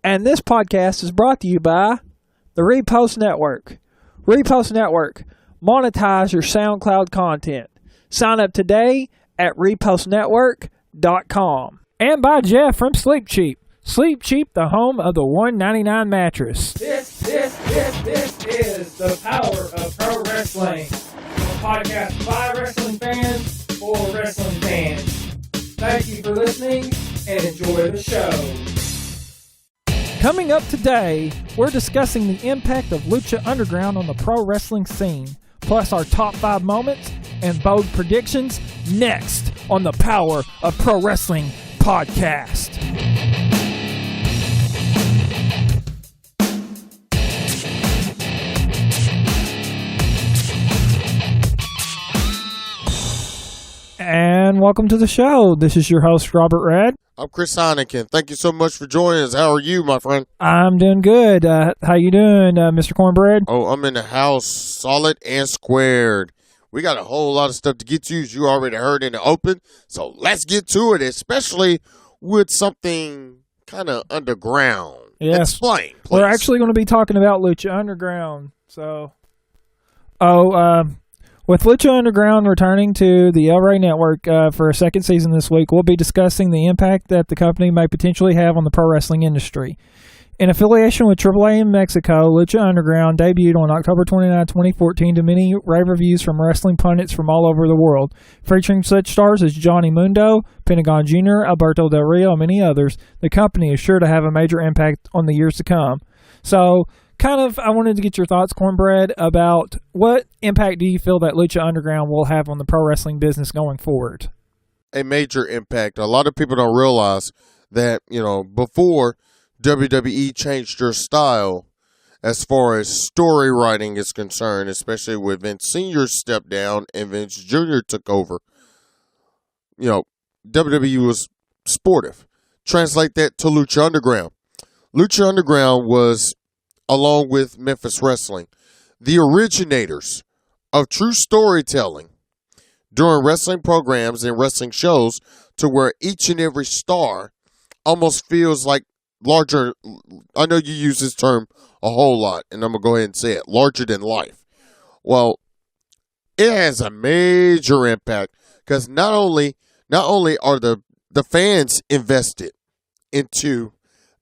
And this podcast is brought to you by the Repost Network. Repost Network. Monetize your SoundCloud content. Sign up today at repostnetwork.com. And by Jeff from Sleep Cheap. Sleep Cheap, the home of the $199 mattress. This is the power of pro wrestling. A podcast by wrestling fans for wrestling fans. Thank you for listening and enjoy the show. Coming up today, we're discussing the impact of Lucha Underground on the pro wrestling scene, plus our top 5 moments and bold predictions next on the Power of Pro Wrestling podcast. And welcome to the show. This is your host, Robert Rad. I'm Chris Heineken. Thank you so much for joining us. How are you, my friend? I'm doing good. How you doing, Mr. Cornbread? Oh, I'm in the house, solid and squared. We got a whole lot of stuff to get to, as you already heard in the open. So let's get to it, especially with something kind of underground. Yes. Explain, please. We're actually going to be talking about Lucha Underground. With Lucha Underground returning to the El Rey Network for a second season this week, we'll be discussing the impact that the company may potentially have on the pro wrestling industry. In affiliation with AAA in Mexico, Lucha Underground debuted on October 29, 2014 to many rave reviews from wrestling pundits from all over the world, featuring such stars as Johnny Mundo, Pentagon Jr., Alberto Del Rio, and many others. The company is sure to have a major impact on the years to come. So, I wanted to get your thoughts, Cornbread, about what impact do you feel that Lucha Underground will have on the pro wrestling business going forward? A major impact. A lot of people don't realize that, before WWE changed their style as far as story writing is concerned, especially with Vince Sr. stepped down and Vince Jr. took over. WWE was sportive. Translate that to Lucha Underground. Lucha Underground was, along with Memphis Wrestling, the originators of true storytelling during wrestling programs and wrestling shows, to where each and every star almost feels like larger. I know you use this term a whole lot, and I'm going to go ahead and say it, larger than life. Well, it has a major impact because not only are the fans invested into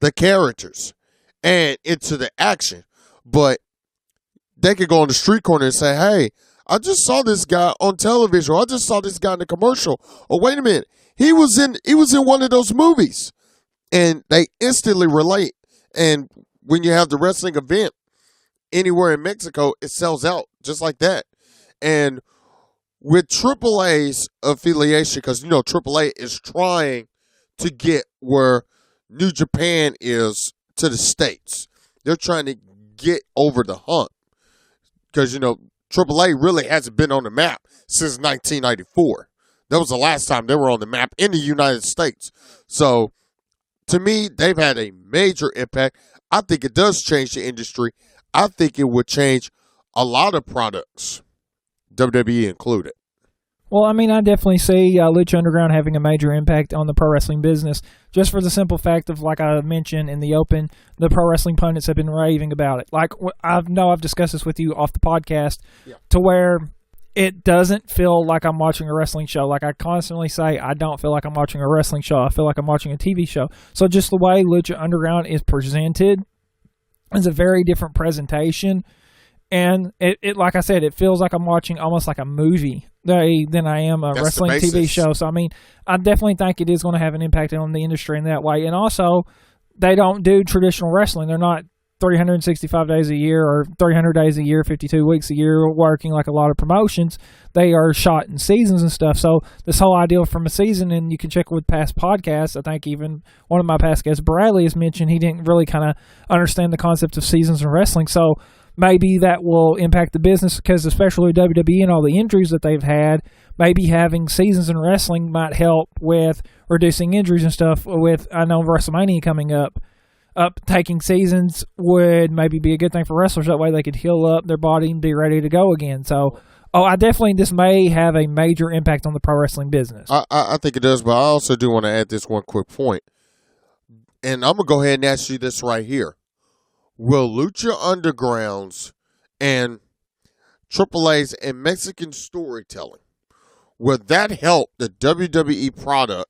the characters and into the action, but they could go on the street corner and say, hey, I just saw this guy on television, or I just saw this guy in the commercial, or wait a minute, he was in one of those movies, and they instantly relate. And when you have the wrestling event anywhere in Mexico, it sells out just like that. And with AAA's affiliation, because AAA is trying to get where New Japan is to the States. They're trying to get over the hump because, AAA really hasn't been on the map since 1994. That was the last time they were on the map in the United States. So, to me, they've had a major impact. I think it does change the industry. I think it would change a lot of products, WWE included. Well, I definitely see Lucha Underground having a major impact on the pro wrestling business, just for the simple fact of, like I mentioned in the open, the pro wrestling pundits have been raving about it. Like, I've discussed this with you off the podcast, to where it doesn't feel like I'm watching a wrestling show. Like I constantly say, I don't feel like I'm watching a wrestling show. I feel like I'm watching a TV show. So just the way Lucha Underground is presented is a very different presentation. And it like I said, it feels like I'm watching almost like a movie than I am a wrestling TV show. So, I definitely think it is going to have an impact on the industry in that way. And also, they don't do traditional wrestling. They're not 365 days a year or 300 days a year, 52 weeks a year working like a lot of promotions. They are shot in seasons and stuff. So, this whole idea from a season, and you can check with past podcasts, I think even one of my past guests, Bradley, has mentioned he didn't really kind of understand the concept of seasons in wrestling. So, maybe that will impact the business because especially WWE and all the injuries that they've had, maybe having seasons in wrestling might help with reducing injuries and stuff. With, I know, WrestleMania coming up, taking seasons would maybe be a good thing for wrestlers. That way they could heal up their body and be ready to go again. So, this may have a major impact on the pro wrestling business. I think it does, but I also do want to add this one quick point. and I'm going to go ahead and ask you this right here. Will Lucha Undergrounds and AAA's and Mexican storytelling, will that help the WWE product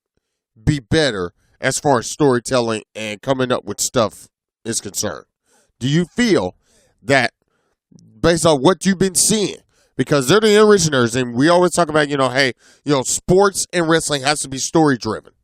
be better as far as storytelling and coming up with stuff is concerned? Do you feel that based on what you've been seeing, because they're the originators, and we always talk about, sports and wrestling has to be story driven.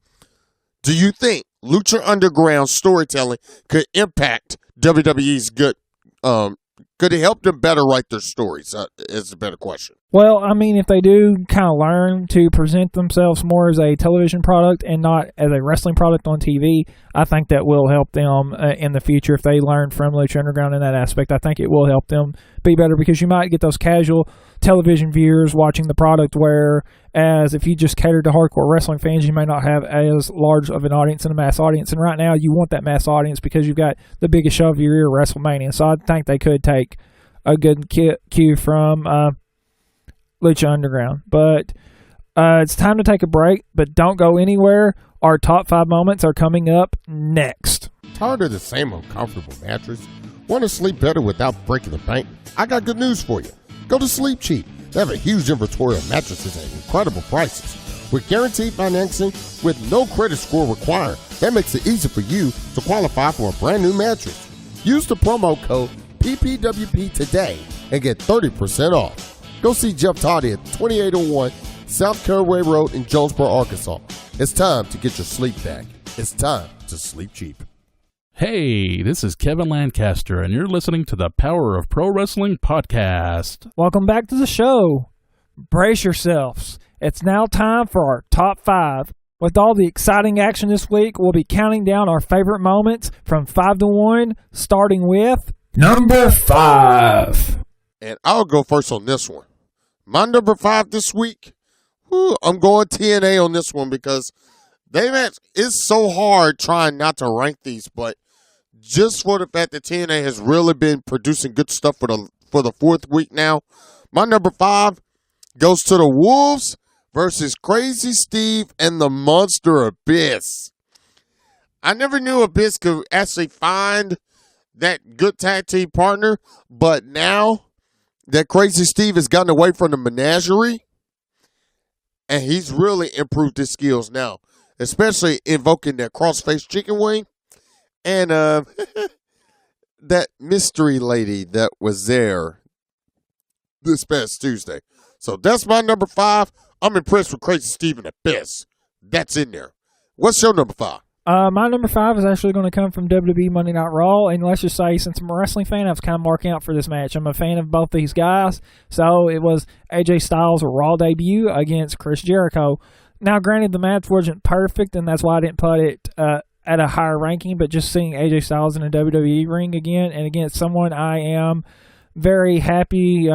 Do you think Lucha Underground storytelling could impact WWE's good? Could it help them better write their stories? Is the better question. Well, I mean, if they do kind of learn to present themselves more as a television product and not as a wrestling product on TV, I think that will help them in the future. If they learn from Lucha Underground in that aspect, I think it will help them be better, because you might get those casual television viewers watching the product, whereas if you just cater to hardcore wrestling fans, you may not have as large of an audience and a mass audience. And right now, you want that mass audience because you've got the biggest show of your year, WrestleMania. So I think they could take a good cue from Lucha Underground. But it's time to take a break, but don't go anywhere. Our top 5 moments are coming up next. Tired of the same uncomfortable mattress? Want to sleep better without breaking the bank? I got good news for you. Go to Sleep Cheap. They have a huge inventory of mattresses at incredible prices. With guaranteed financing with no credit score required, that makes it easy for you to qualify for a brand new mattress. Use the promo code PPWP today and get 30% off. Go see Jeff Toddy at 2801 South Caraway Road in Jonesboro, Arkansas. It's time to get your sleep back. It's time to sleep cheap. Hey, this is Kevin Lancaster, and you're listening to the Power of Pro Wrestling podcast. Welcome back to the show. Brace yourselves. It's now time for our top 5. With all the exciting action this week, we'll be counting down our favorite moments from 5 to 1, starting with number 5. And I'll go first on this one. My number 5 this week, I'm going TNA on this one, because it's so hard trying not to rank these, but just for the fact that TNA has really been producing good stuff for the 4th week now, my number 5 goes to the Wolves versus Crazy Steve and the Monster Abyss. I never knew Abyss could actually find that good tag team partner, but now that Crazy Steve has gotten away from the menagerie, and he's really improved his skills now, especially invoking that crossface chicken wing and that mystery lady that was there this past Tuesday. So that's my number 5. I'm impressed with Crazy Steve and Abyss. That's in there. What's your number 5? My number 5 is actually going to come from WWE Monday Night Raw, and let's just say, since I'm a wrestling fan, I was kind of marking out for this match. I'm a fan of both these guys, so it was AJ Styles' Raw debut against Chris Jericho. Now, granted, the match wasn't perfect, and that's why I didn't put it at a higher ranking, but just seeing AJ Styles in a WWE ring again, and against someone I am very happy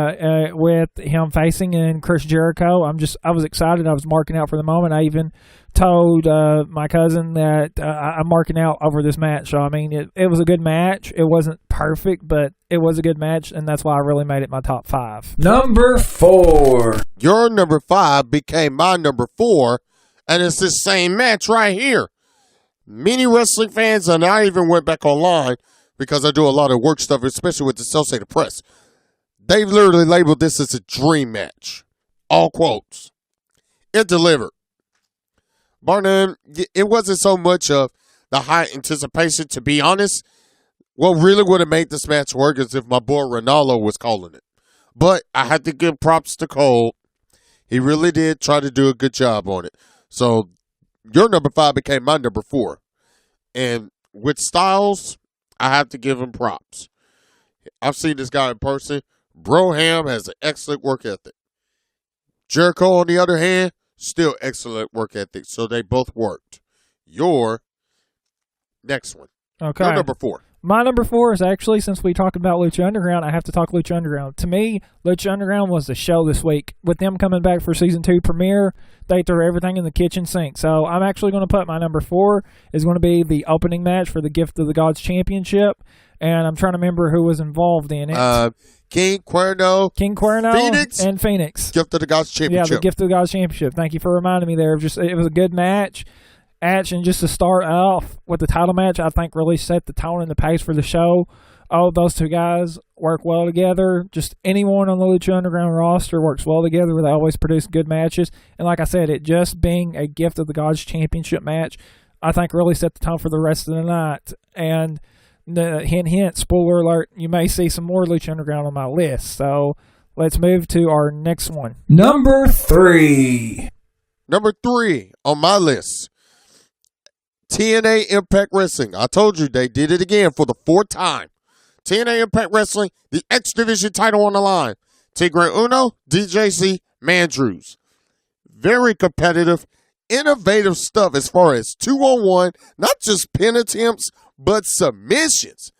with him facing in Chris Jericho. I was excited. I was marking out for the moment. I even told my cousin that I'm marking out over this match. So, I mean, it was a good match. It wasn't perfect, but it was a good match, and that's why I really made it my top 5. Number 4. Your number 5 became my number 4, and it's this same match right here. Many wrestling fans, and I even went back online because I do a lot of work stuff, especially with the Associated Press. They've literally labeled this as a dream match. All quotes. It delivered. Barnum, it wasn't so much of the high anticipation, to be honest. What really would have made this match work is if my boy Ronaldo was calling it. But I had to give props to Cole. He really did try to do a good job on it. So your number 5 became my number 4. And with Styles, I have to give him props. I've seen this guy in person. Broham has an excellent work ethic. Jericho, on the other hand, still excellent work ethic. So they both worked. Your next one. Okay. Your number 4. My number 4 is actually, since we talked about Lucha Underground, I have to talk Lucha Underground. To me, Lucha Underground was the show this week. With them coming back for Season 2 premiere, they threw everything in the kitchen sink. So I'm actually going to put my number 4 is going to be the opening match for the Gift of the Gods Championship. And I'm trying to remember who was involved in it. King Cuerno, Phoenix, and Phoenix. Gift of the Gods Championship. Yeah, the Gift of the Gods Championship. Thank you for reminding me there. It was a good match. match, and just to start off with the title match, I think really set the tone and the pace for the show. Oh, those two guys work well together. Just anyone on the Lucha Underground roster works well together. They always produce good matches. And like I said, it just being a Gift of the Gods championship match, I think really set the tone for the rest of the night. And hint, hint, spoiler alert, you may see some more Lucha Underground on my list. So let's move to our next one. Number 3. Number 3 on my list, TNA Impact Wrestling. I told you they did it again for the 4th time. TNA Impact Wrestling, the X Division title on the line. Tigre Uno, DJC, Mandrews. Very competitive, innovative stuff as far as 2-on-1, not just pin attempts, but submissions.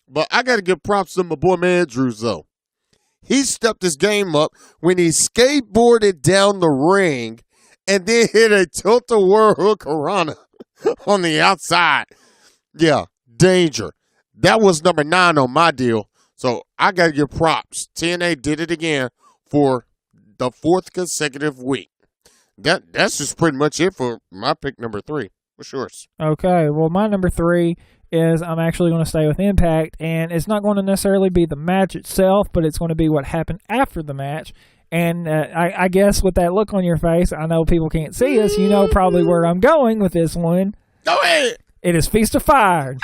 But I got to give props to my boy Mandrews, though. He stepped his game up when he skateboarded down the ring and then hit a tilt-a-whirl hurricanrana on the outside. Yeah, danger. That was number 9 on my deal. So I got to give props. TNA did it again for the 4th consecutive week. That's just pretty much it for my pick number 3. What's yours? Okay, well, my number 3 is I'm actually going to stay with Impact, and it's not going to necessarily be the match itself, but it's going to be what happened after the match. And I guess with that look on your face, I know people can't see us. You know probably where I'm going with this one. Go ahead. It is Feast or Fired.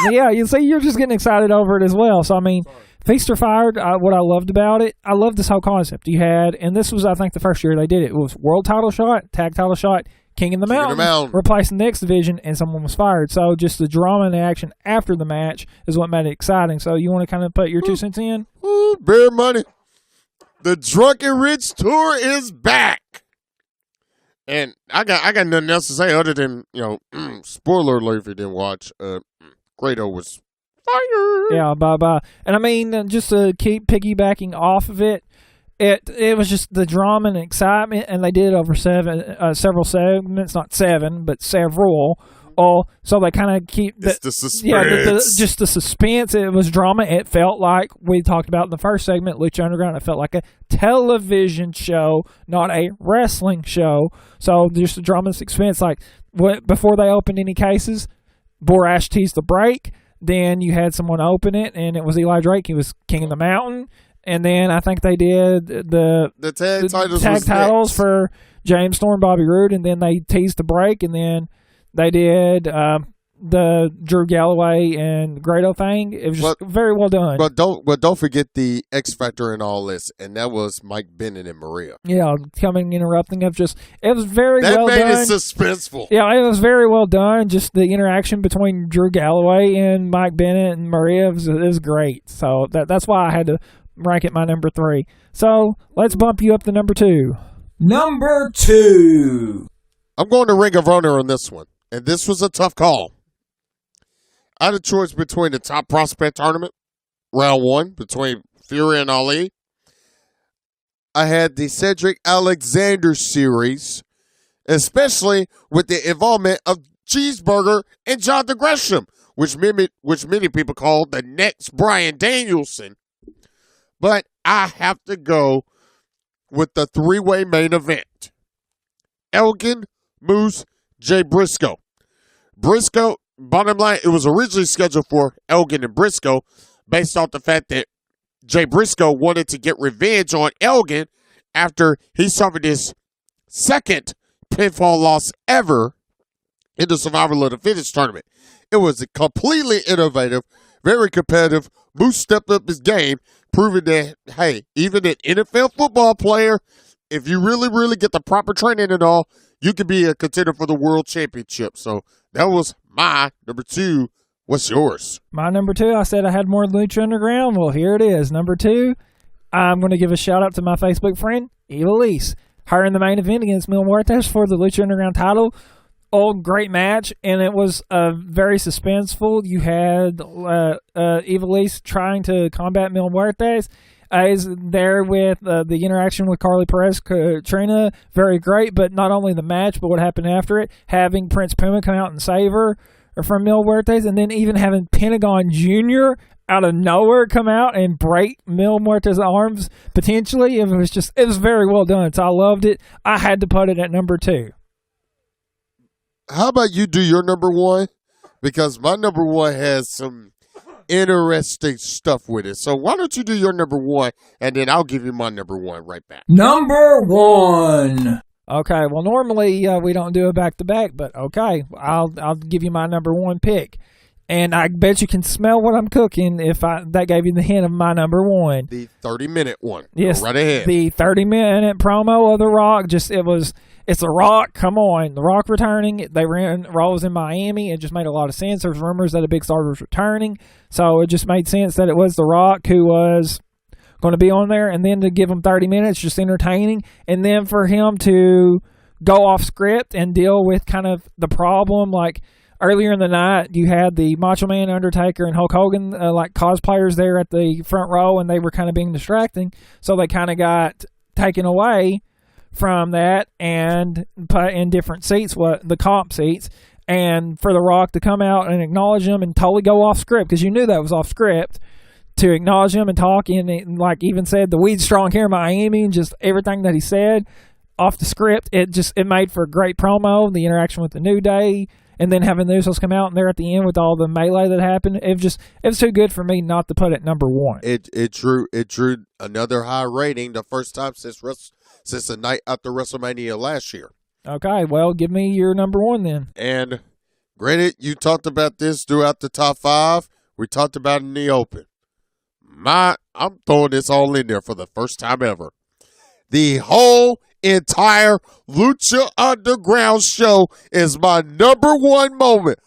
Yeah, you see, you're just getting excited over it as well. So, I mean, Feast or Fired, what I loved about it, I loved this whole concept. You had, and this was, I think, the first year they did it. It was world title shot, tag title shot, King of the Mountain, replacing the X Division, and someone was fired. So, just the drama and the action after the match is what made it exciting. So, you want to kind of put your 2 cents in? Ooh, bear money. The Drunken Rich Tour is back. And I got nothing else to say other than, spoiler alert if you didn't watch, Grado was fired. Yeah, bye-bye. And I mean, just to keep piggybacking off of it, it was just the drama and excitement, and they did it over several segments, not 7, but several. So they kind of keep the suspense. Yeah, just the suspense. It was drama. It felt like we talked about in the first segment, Lucha Underground. It felt like a television show, not a wrestling show. So just the drama and suspense. Like before they opened any cases, Borash teased the break. Then you had someone open it, and it was Eli Drake. He was King of the Mountain. And then I think they did the tag titles for James Storm, Bobby Roode, and then they teased the break, and then they did the Drew Galloway and Grado thing. It was just very well done. But don't forget the X Factor in all this, and that was Mike Bennett and Maria. Yeah, interrupting of just it was very well done. That made it suspenseful. Yeah, it was very well done. Just the interaction between Drew Galloway and Mike Bennett and Maria was great. So that's why I had to rank it my number 3. So let's bump you up to number 2. Number 2. I'm going to Ring of Honor on this one. And this was a tough call. I had a choice between the Top Prospect Tournament, round 1, between Fury and Ali. I had the Cedric Alexander series, especially with the involvement of Cheeseburger and Jonathan Gresham, which many people call the next Bryan Danielson. But I have to go with the 3-way main event. Elgin, Moose, Jay Briscoe. Briscoe, bottom line, it was originally scheduled for Elgin and Briscoe based off the fact that Jay Briscoe wanted to get revenge on Elgin after he suffered his 2nd pinfall loss ever in the Survivor of the Fittest tournament. It was completely innovative, very competitive. Moose stepped up his game, proving that, hey, even an NFL football player, if you really, really get the proper training and all, you could be a contender for the world championship. So that was my number 2. What's yours? My number 2, I said I had more Lucha Underground. Well, here it is. Number 2, I'm going to give a shout out to my Facebook friend, Eva Lise. Her in the main event against Mil Muertes for the Lucha Underground title. Great match, and it was very suspenseful. You had Eva Lise trying to combat Mil Muertes. Is there with the interaction with Carly Perez Katrina, very great, but not only the match, but what happened after it, having Prince Puma come out and save her from Mil Muertes, and then even having Pentagon Jr. out of nowhere come out and break Mil Muertes' arms, potentially. It was very well done, so I loved it. I had to put it at number 2. How about you do your number one? Because my number one has some interesting stuff with it. So why don't you do your number one, and then I'll give you my number one right back. Number 1. Okay, well, normally we don't do a back-to-back, but okay, I'll give you my number one pick. And I bet you can smell what I'm cooking if that gave you the hint of my number one. The 30-minute one. Yes, Go right ahead. The 30-minute promo of The Rock. It's The Rock. Come on, The Rock returning. They ran Raw in Miami. It just made a lot of sense. There's rumors that a big star was returning, so it just made sense that it was The Rock who was going to be on there. And then to give him 30 minutes, just entertaining, and then for him to go off script and deal with kind of the problem, like. Earlier in the night, you had the Macho Man, Undertaker, and Hulk Hogan like cosplayers there at the front row, and they were kind of being distracting. So they kind of got taken away from that and put in different seats, the comp seats, and for The Rock to come out and acknowledge them and totally go off script, because you knew that was off script, to acknowledge him and talk, and like even said the weed's strong here in Miami, and just everything that he said off the script, it made for a great promo. The interaction with the New Day. And then having the Usos come out and they're at the end with all the melee that happened, it was too good for me not to put it number one. It drew another high rating the first time since the night after WrestleMania last year. Okay, well, give me your number one then. And granted, you talked about this throughout the top 5. We talked about it in the open. I'm throwing this all in there for the first time ever. The whole entire Lucha Underground show is my number one moment,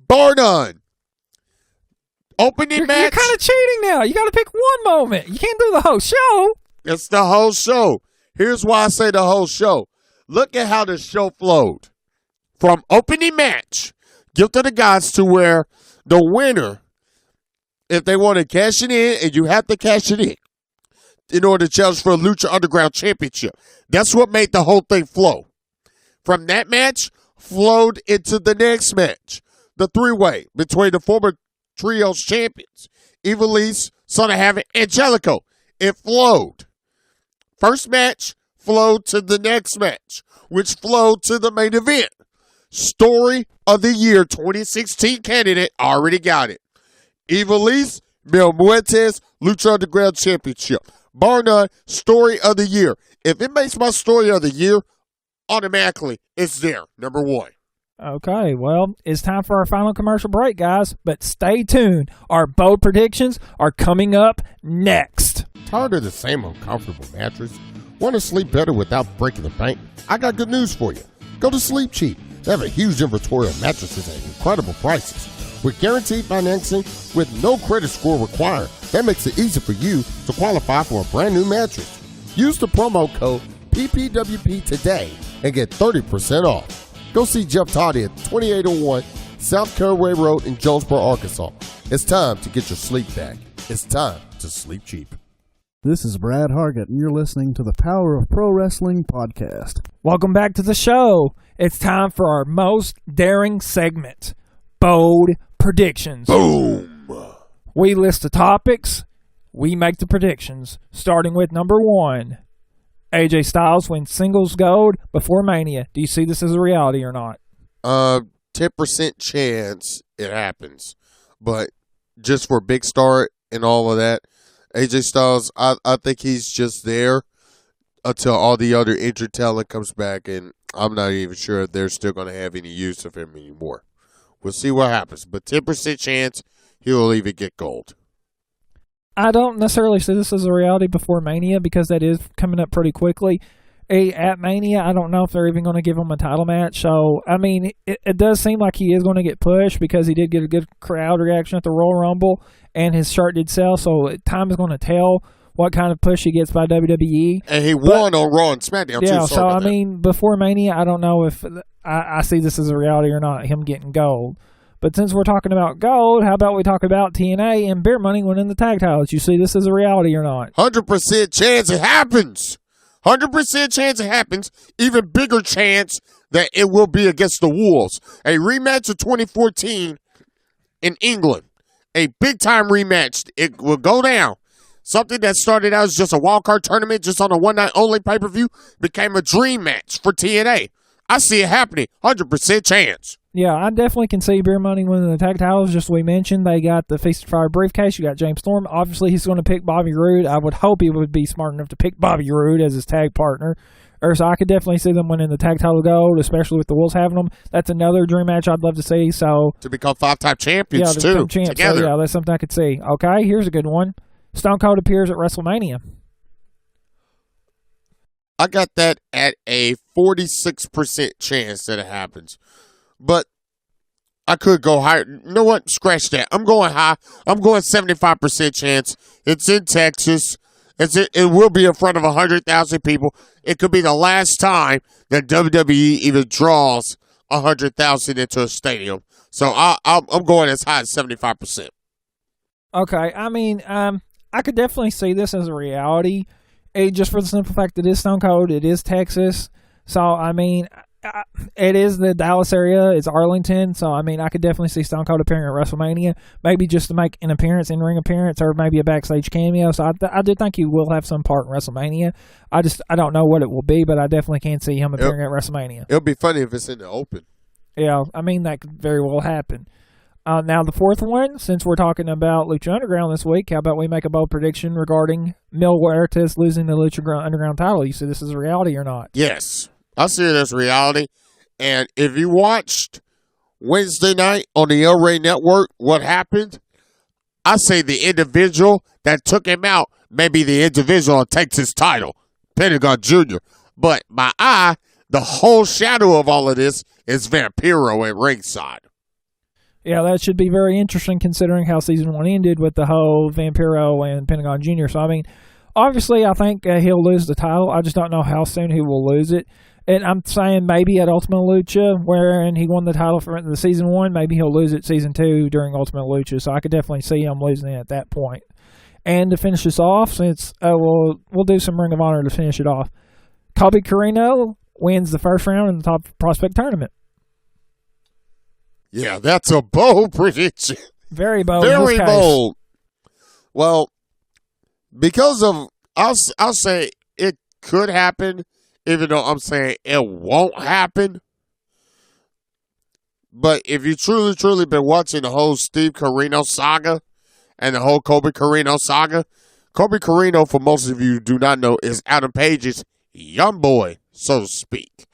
bar none. Opening match. You're kind of cheating now. You got to pick one moment. You can't do the whole show. It's the whole show. Here's why I say the whole show. Look at how the show flowed. From opening match, Gift of the Gods, to where the winner, if they want to cash it in, and you have to cash it in order to challenge for a Lucha Underground Championship. That's what made the whole thing flow. From that match, flowed into the next match. The 3-way between the former Trios champions, Ivelisse, Son of Havoc, Angelico. It flowed. First match flowed to the next match, which flowed to the main event. Story of the Year 2016 candidate, already got it. Ivelisse, Mil Muertes, Lucha Underground Championship. Bar none, Story of the Year. If it makes my Story of the Year, automatically it's there, number one. Okay, well, it's time for our final commercial break, guys. But stay tuned. Our bold predictions are coming up next. Tired of the same uncomfortable mattress? Want to sleep better without breaking the bank? I got good news for you. Go to Sleep Cheap. They have a huge inventory of mattresses at incredible prices. With guaranteed financing with no credit score required, that makes it easy for you to qualify for a brand new mattress. Use the promo code PPWP today and get 30% off. Go see Jeff Toddy at 2801 South Caraway Road in Jonesboro, Arkansas. It's time to get your sleep back. It's time to sleep cheap. This is Brad Hargett, and you're listening to the Power of Pro Wrestling podcast. Welcome back to the show. It's time for our most daring segment, Bold Predictions. Boom! We list the topics, we make the predictions, starting with number 1. AJ Styles wins singles gold before Mania. Do you see this as a reality or not? 10% chance it happens. But just for Big Star and all of that, AJ Styles, I think he's just there until all the other injured talent comes back, and I'm not even sure if they're still going to have any use of him anymore. We'll see what happens. But 10% chance he'll even get gold. I don't necessarily see this as a reality before Mania because that is coming up pretty quickly. At Mania, I don't know if they're even going to give him a title match. So, I mean, it does seem like he is going to get pushed because he did get a good crowd reaction at the Royal Rumble and his shirt did sell. So, time is going to tell what kind of push he gets by WWE. And he won on Raw and SmackDown, too. Yeah, so, I mean, before Mania, I don't know if I see this as a reality or not, him getting gold. But since we're talking about gold, how about we talk about TNA and Beer Money winning the tag titles? You see this as a reality or not? 100% chance it happens. 100% chance it happens. Even bigger chance that it will be against the Wolves. A rematch of 2014 in England. A big-time rematch. It will go down. Something that started out as just a wild card tournament, just on a one-night-only pay-per-view, became a dream match for TNA. I see it happening. 100% chance. Yeah, I definitely can see Beer Money winning the tag titles. Just as we mentioned, they got the Feast of Fire briefcase. You got James Storm. Obviously, he's going to pick Bobby Roode. I would hope he would be smart enough to pick Bobby Roode as his tag partner. So I could definitely see them winning the tag title gold, especially with the Wolves having them. That's another dream match I'd love to see. So To become 5-time champions, to too, become champs. together. So, yeah, that's something I could see. Okay, here's a good one. Stone Cold appears at WrestleMania. I got that at a 46% chance that it happens. But I could go higher. You know what? Scratch that. I'm going high. I'm going 75% chance. It's in Texas. It will be in front of 100,000 people. It could be the last time that WWE even draws 100,000 into a stadium. So I'm going as high as 75%. Okay, I mean, I could definitely see this as a reality, just for the simple fact that it is Stone Cold, it is Texas. So, I mean, it is the Dallas area, it's Arlington. So, I mean, I could definitely see Stone Cold appearing at WrestleMania, maybe just to make an appearance, in-ring appearance, or maybe a backstage cameo. So, I do think he will have some part in WrestleMania. I don't know what it will be, but I definitely can see him appearing at WrestleMania. It'll be funny if it's in the open. Yeah, I mean, that could very well happen. Now, the fourth one, since we're talking about Lucha Underground this week, how about we make a bold prediction regarding Mil Huertas losing the Lucha Underground title? You see this as a reality or not? Yes, I see it as reality. And if you watched Wednesday night on the El Rey Network, what happened, I say the individual that took him out may be the individual that takes his title, Pentagon Jr. But my eye, the whole shadow of all of this is Vampiro at ringside. Yeah, that should be very interesting considering how season one ended with the whole Vampiro and Pentagon Jr. So, I mean, obviously, I think he'll lose the title. I just don't know how soon he will lose it. And I'm saying maybe at Ultimate Lucha, wherein he won the title for the season one, maybe he'll lose it season two during Ultimate Lucha. So I could definitely see him losing it at that point. And to finish this off, since we'll do some Ring of Honor to finish it off, Colby Corino wins the first round in the Top Prospect Tournament. Yeah, that's a bold prediction. Very bold. Very bold. Well, because of, I'll say it could happen, even though I'm saying it won't happen. But if you truly been watching the whole Steve Corino saga and the whole Colby Corino saga, Colby Corino, for most of you who do not know, is Adam Page's young boy, so to speak.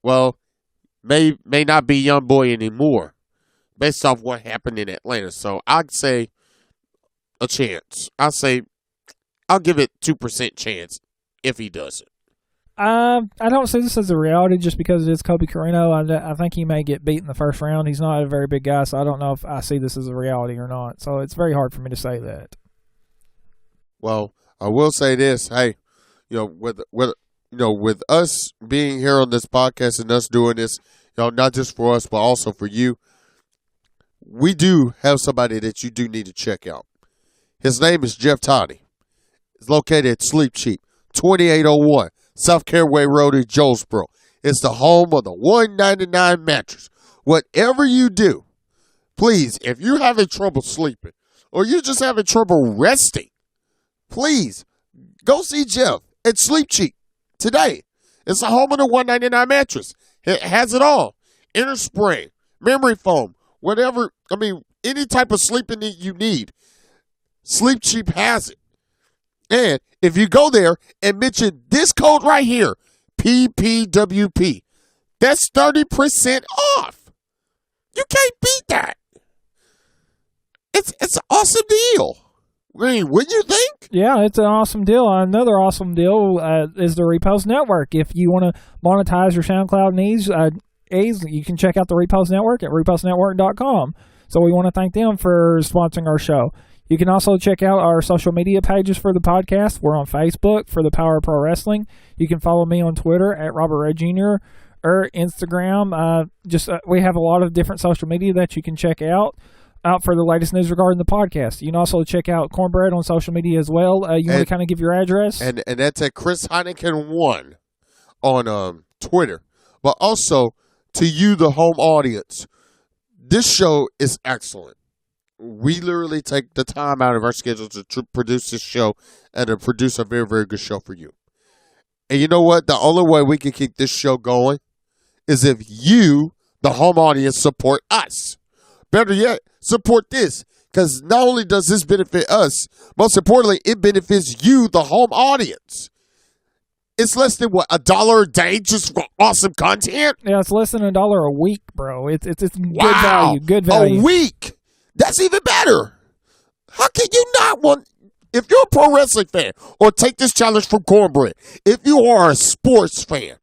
Well, may not be young boy anymore based off what happened in Atlanta. So I'd say a chance. I'll give it 2% chance if he does it. I don't see this as a reality just because it is Colby Corino. I think he may get beat in the first round. He's not a very big guy, so I don't know if I see this as a reality or not. So it's very hard for me to say that. Well, I will say this. Hey, with us being here on this podcast and us doing this, not just for us, but also for you, we do have somebody that you do need to check out. His name is Jeff Toddy. He's located at Sleep Cheap, 2801 South Caraway Road in Jonesboro. It's the home of the $199 mattress. Whatever you do, please, if you're having trouble sleeping or you're just having trouble resting, please go see Jeff at Sleep Cheap today. It's the home of the $199 mattress. It has it all. Inner spring, memory foam, whatever. I mean, any type of sleeping that you need, Sleep Cheap has it. And if you go there and mention this code right here, PPWP, that's 30% off. You can't beat that. It's an awesome deal. I mean, wouldn't you think? Yeah, it's an awesome deal. Another awesome deal is the Repost Network. If you want to monetize your SoundCloud needs, you can check out the Repost Network at repostnetwork.com. So we want to thank them for sponsoring our show. You can also check out our social media pages for the podcast. We're on Facebook for the Power of Pro Wrestling. You can follow me on Twitter at Robert Red Jr. or Instagram. We have a lot of different social media that you can check out for the latest news regarding the podcast. You can also check out Cornbread on social media as well. You want to kind of give your address? And that's at Chris Heineken 1 on Twitter. But also, to you, the home audience, this show is excellent. We literally take the time out of our schedule to produce this show and to produce a very, very good show for you. And you know what? The only way we can keep this show going is if you, the home audience, support us. Better yet, support this. Because not only does this benefit us, most importantly, it benefits you, the home audience. It's less than, what, $1 a day just for awesome content? Yeah, it's less than $1 a week, bro. It's good Wow. value. Good value. A week. That's even better. How can you not want, if you're a pro wrestling fan, or take this challenge from Cornbread, if you are a sports fan,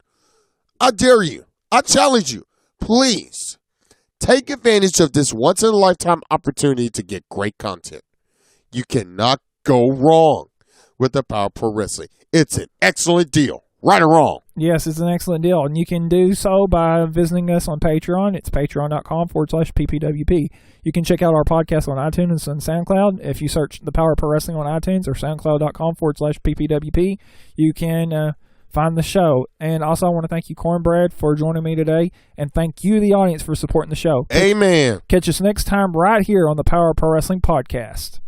I dare you, I challenge you, please take advantage of this once-in-a-lifetime opportunity to get great content. You cannot go wrong with the Power of Pro Wrestling. It's an excellent deal, right or wrong. Yes, it's an excellent deal. And you can do so by visiting us on Patreon. It's patreon.com/PPWP. You can check out our podcast on iTunes and SoundCloud. If you search The Power of Pro Wrestling on iTunes or soundcloud.com/PPWP, you can find the show. And also, I want to thank you, Cornbread, for joining me today. And thank you, the audience, for supporting the show. Amen. Catch us next time right here on the Power of Pro Wrestling podcast.